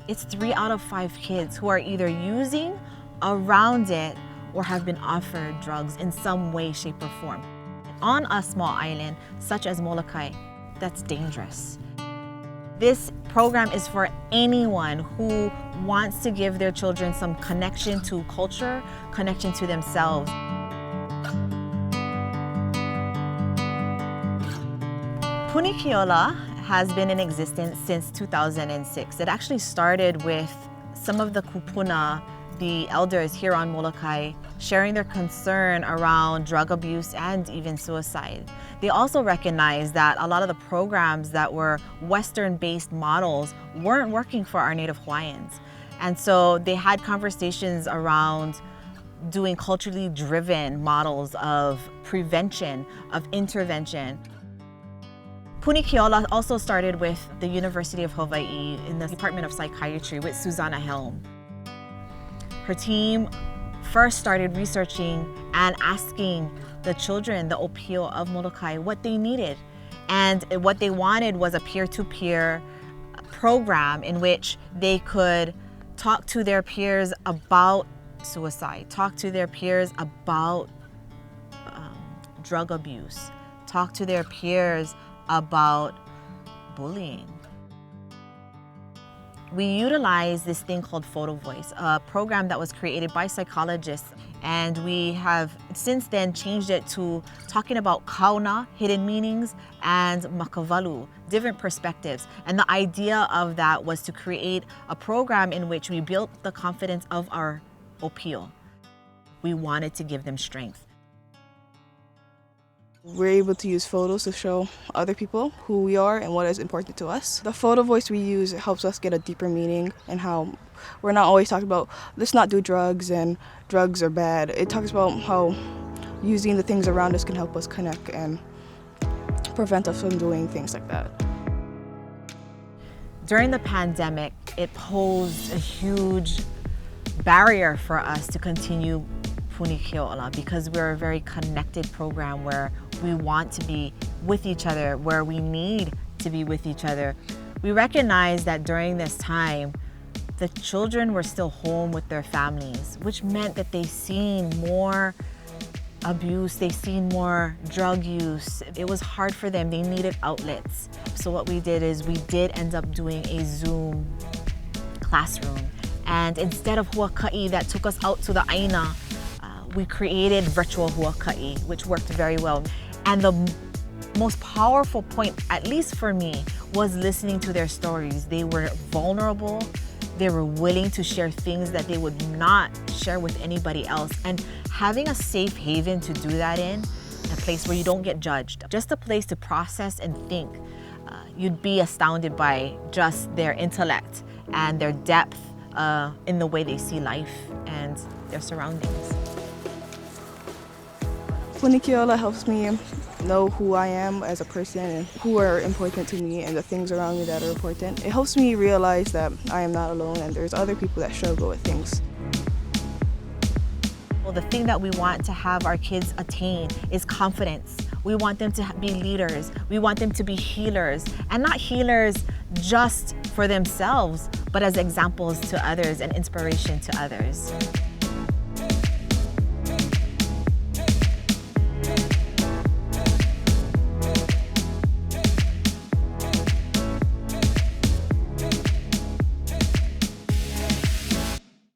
it's 3 out of 5 kids who are either using, around it, or have been offered drugs in some way, shape, or form. On a small island, such as Molokai, that's dangerous. This program is for anyone who wants to give their children some connection to culture, connection to themselves. Puni has been in existence since 2006. It actually started with some of the kupuna, the elders here on Molokai, sharing their concern around drug abuse and even suicide. They also recognized that a lot of the programs that were Western-based models weren't working for our Native Hawaiians. And so they had conversations around doing culturally driven models of prevention, of intervention. Puni also started with the University of Hawaii in the Department of Psychiatry with Susanna Helm. Her team first started researching and asking the children, the Opio of Molokai, what they needed. And what they wanted was a peer-to-peer program in which they could talk to their peers about suicide, talk to their peers about drug abuse, talk to their peers about bullying. We utilize this thing called Photo Voice, a program that was created by psychologists, and we have since then changed it to talking about kauna, hidden meanings, and makavalu, different perspectives. And the idea of that was to create a program in which we built the confidence of our opio. We wanted to give them strength. We're able to use photos to show other people who we are and what is important to us. The photo voice we use helps us get a deeper meaning and how we're not always talking about let's not do drugs and drugs are bad. It talks about how using the things around us can help us connect and prevent us from doing things like that. During the pandemic, it posed a huge barrier for us to continue Puni because we're a very connected program where we want to be with each other, where we need to be with each other. We recognize that during this time, the children were still home with their families, which meant that they seen more abuse, they seen more drug use. It was hard for them, they needed outlets. So what we did is we did end up doing a Zoom classroom. And instead of huaka'i that took us out to the āina, we created virtual huaka'i, which worked very well. And the most powerful point, at least for me, was listening to their stories. They were vulnerable. They were willing to share things that they would not share with anybody else. And having a safe haven to do that in, a place where you don't get judged, just a place to process and think, you'd be astounded by just their intellect and their depth in the way they see life and their surroundings. Puni helps me know who I am as a person and who are important to me and the things around me that are important. It helps me realize that I am not alone and there's other people that struggle with things. Well, the thing that we want to have our kids attain is confidence. We want them to be leaders. We want them to be healers, and not healers just for themselves, but as examples to others and inspiration to others.